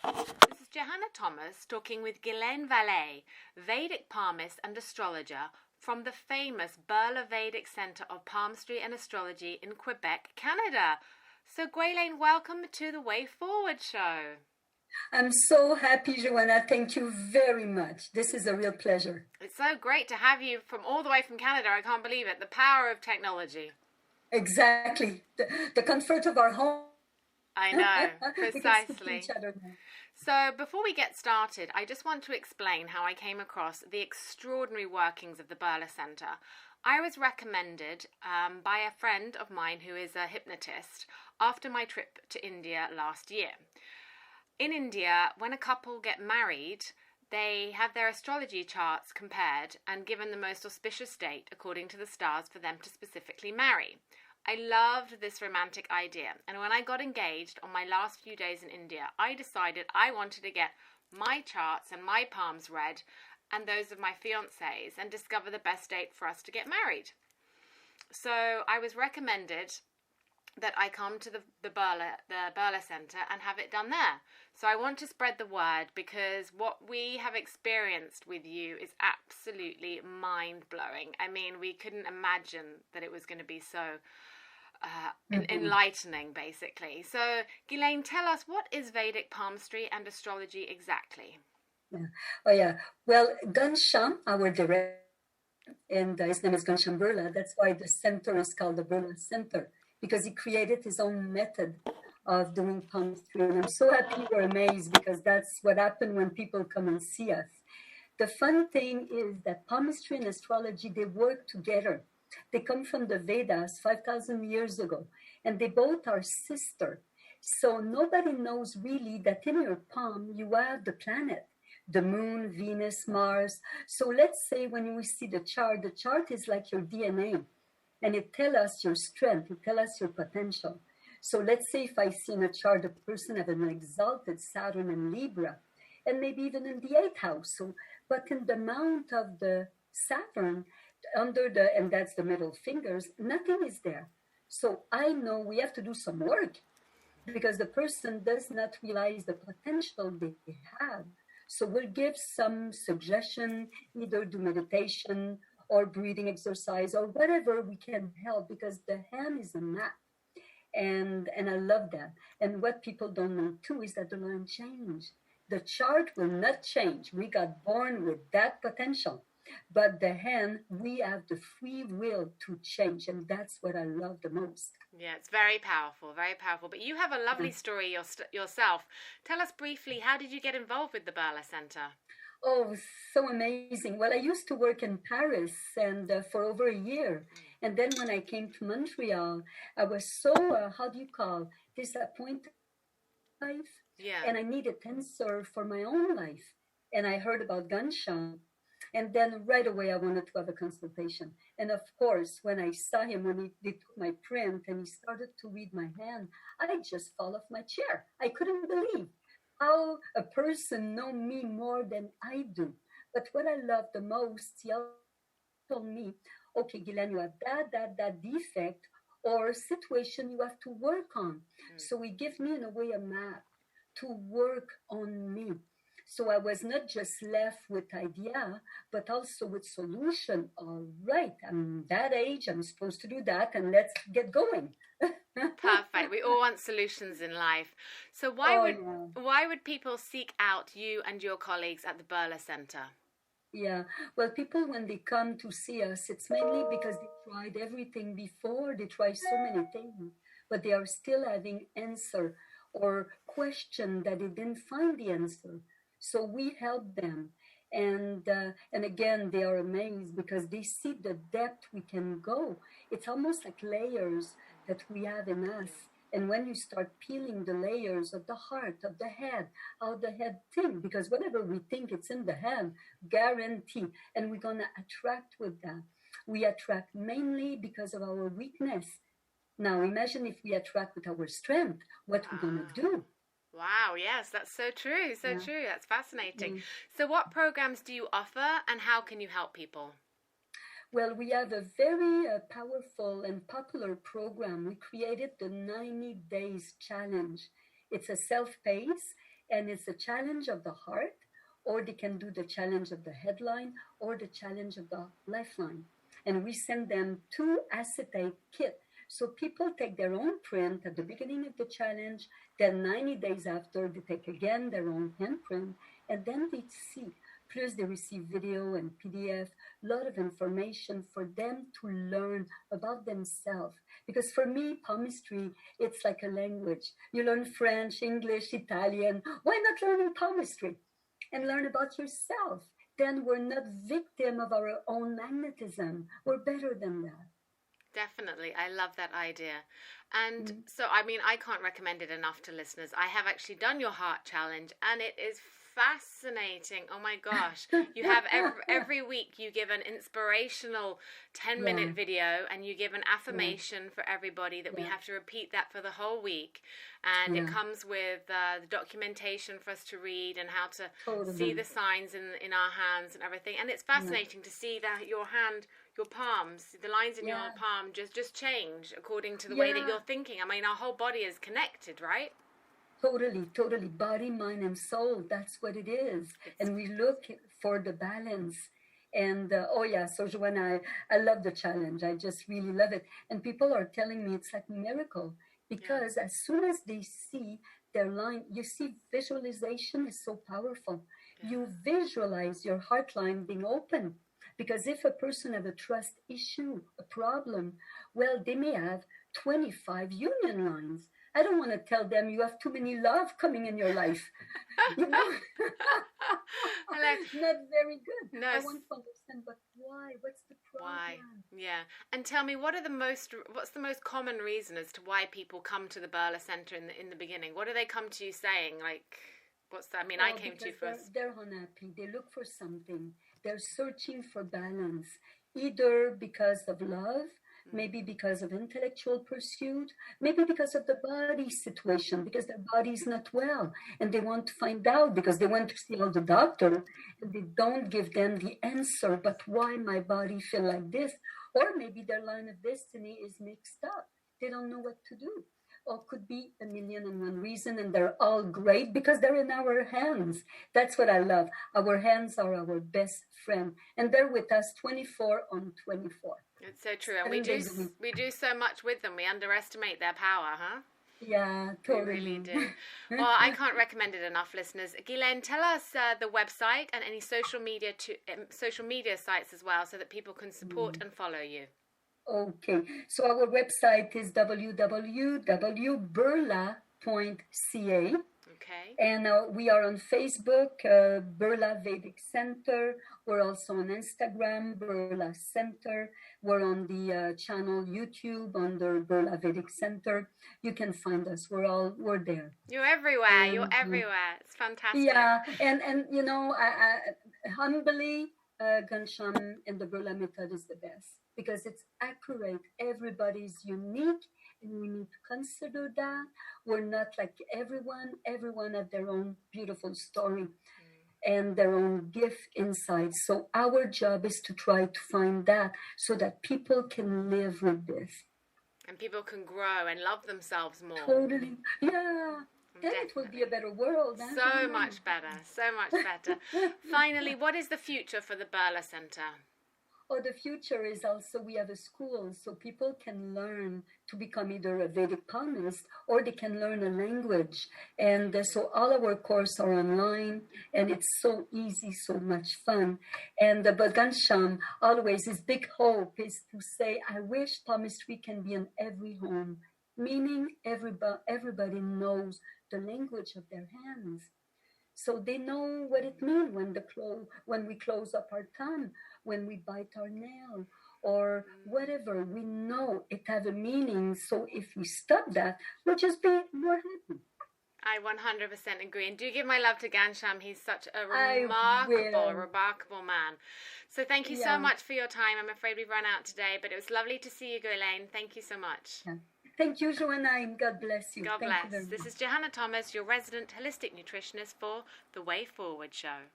This is Johanna Thomas talking with Guylaine Vallee, Vedic palmist and astrologer from the famous Birla Vedic Centre of Palmistry and Astrology in Quebec, Canada. So, Guylaine, welcome to the Way Forward show. I'm so happy, Joanna. Thank you very much. This is a real pleasure. It's so great to have you from all the way from Canada. I can't believe it. The power of technology. Exactly. The comfort of our home. I know, We can speak to precisely. each other now. So before we get started, I just want to explain how I came across the extraordinary workings of the Birla Centre. I was recommended by a friend of mine who is a hypnotist after my trip to India last year. In India, when a couple get married, they have their astrology charts compared and given the most auspicious date according to the stars for them to specifically marry. I loved this romantic idea, and when I got engaged on my last few days in India, I decided I wanted to get my charts and my palms read and those of my fiancés and discover the best date for us to get married. So I was recommended that I come to the Birla Centre and have it done there. So I want to spread the word because what we have experienced with you is absolutely mind-blowing. I mean, we couldn't imagine that it was going to be so enlightening, basically. So, Guylaine, tell us, what is Vedic palmistry and astrology exactly? Yeah. Oh, yeah. Well, Ghanshyam, our director, and his name is Ghanshyam Birla. That's why the center is called the Birla Centre, because he created his own method of doing palmistry. And I'm so happy you're amazed, because that's what happened when people come and see us. The fun thing is that palmistry and astrology, they work together. They come from the Vedas 5,000 years ago, and they both are sister. So nobody knows really that in your palm you have the planet, the moon, Venus, Mars. So let's say when we see the chart is like your DNA, and it tells us your strength, it tells us your potential. So let's say if I see in a chart a person have an exalted Saturn and Libra, and maybe even in the 8th house. So, but in the mount of the Saturn, and that's the middle fingers, nothing is there. So I know we have to do some work, because the person does not realize the potential they have. So we'll give some suggestion, either do meditation or breathing exercise or whatever we can help, because the hand is a map. And I love that. And what people don't know too is that the line change. The chart will not change. We got born with that potential. But the hand, we have the free will to change. And that's what I love the most. Yeah, it's very powerful, very powerful. But you have a lovely story yourself. Tell us briefly, how did you get involved with the Birla Centre? Oh, so amazing. Well, I used to work in Paris and for over a year. And then when I came to Montreal, I was so, how do you call, disappointed in life. Yeah. And I needed answer for my own life. And I heard about Ghanshyam. And then right away, I wanted to have a consultation. And of course, when I saw him, when he took my print and he started to read my hand, I just fall off my chair. I couldn't believe how a person know me more than I do. But what I love the most, he told me, okay, Guylaine, you have that defect or situation you have to work on. So he gave me in a way a map to work on me. So I was not just left with idea, but also with solution. All right, I'm that age, I'm supposed to do that, and let's get going. Perfect. We all want solutions in life. So why would people seek out you and your colleagues at the Birla Centre? Yeah, well, people, when they come to see us, it's mainly because they tried everything before. They tried so many things, but they are still having answer or question that they didn't find the answer. So we help them. And again, they are amazed because they see the depth we can go. It's almost like layers that we have in us. And when you start peeling the layers of the heart, of the head, how the head think, because whatever we think, it's in the head, guarantee. And we're going to attract with that. We attract mainly because of our weakness. Now, imagine if we attract with our strength, what we're going to do. Wow, yes, that's so true, true. That's fascinating. So what programs do you offer and how can you help people? Well, we have a very powerful and popular program. We created the 90 Days Challenge. It's a self-paced, And it's a challenge of the heart, or they can do the challenge of the headline or the challenge of the lifeline. And we send them 2 acetate kit. So people take their own print at the beginning of the challenge, then 90 days after they take again their own handprint, and then they see. Plus they receive video and PDF, a lot of information for them to learn about themselves. Because for me, palmistry, it's like a language. You learn French, English, Italian. Why not learning palmistry and learn about yourself? Then we're not victim of our own magnetism. We're better than that. Definitely. I love that idea. And so, I mean, I can't recommend it enough to listeners. I have actually done your heart challenge and it is fascinating. Oh my gosh. You have every week you give an inspirational 10-minute video and you give an affirmation for everybody that we have to repeat that for the whole week. And it comes with the documentation for us to read and how to see the signs in our hands and everything. And it's fascinating to see that your hand, your palms, the lines in your palm just change according to the way that you're thinking. I mean, our whole body is connected, right? Totally. Body, mind, and soul. That's what it is. And we look for the balance. And so Joanna, I love the challenge. I just really love it. And people are telling me it's like a miracle because as soon as they see their line, you see, visualization is so powerful. You visualize your heart line being open. Because if a person have a trust issue, a problem, well, they may have 25 union lines. I don't want to tell them you have too many love coming in your life. You know? Not very good. No. I want to understand, but why? What's the problem? Why? Yeah. And tell me, what's the most common reason as to why people come to the Birla Centre in the beginning? What do they come to you saying? Like, what's that? I mean, I came to you first. They're unhappy. They look for something. They're searching for balance, either because of love, maybe because of intellectual pursuit, maybe because of the body situation, because their body is not well and they want to find out because they went to see all the doctor and they don't give them the answer, but why my body feel like this? Or maybe their line of destiny is mixed up. They don't know what to do. Or could be 1,000,001 reason, and they're all great because they're in our hands. That's what I love. Our hands are our best friend, and they're with us 24/24. It's so true, and we do so much with them. We underestimate their power, huh? Yeah, totally. We really do. Well, I can't recommend it enough, listeners. Guylaine, tell us the website and any social media sites as well, so that people can support and follow you. Okay, so our website is www.birla.ca. Okay. And we are on Facebook, Birla Vedic Centre. We're also on Instagram, Birla Centre. We're on the channel YouTube under Birla Vedic Centre. You can find us. We're there. You're everywhere. You're everywhere. It's fantastic. Yeah, and you know, I humbly, Gansham and the Birla method is the best because it's accurate. Everybody's unique. And we need to consider that. We're not like everyone. Everyone has their own beautiful story and their own gift inside. So our job is to try to find that so that people can live with this. And people can grow and love themselves more. Totally. Yeah. Then it will be a better world. So much better. So much better. Finally, what is the future for the Birla Centre? Oh, the future is also we have a school so people can learn to become either a Vedic palmist or they can learn a language. And so all our courses are online and it's so easy, so much fun. And but Gansham, always his big hope is to say, I wish palmistry can be in every home, meaning everybody knows the language of their hands. So they know what it means when we close up our tongue, when we bite our nail, or whatever. We know it has a meaning. So if we stop that, we'll just be more happy. I 100% agree. And do give my love to Gansham. He's such a remarkable man. So thank you so much for your time. I'm afraid we've run out today, but it was lovely to see you, Guylaine. Thank you so much. Yeah. Thank you, Joanna, and God bless you. God bless. This is Johanna Thomas, your resident holistic nutritionist for The Way Forward Show.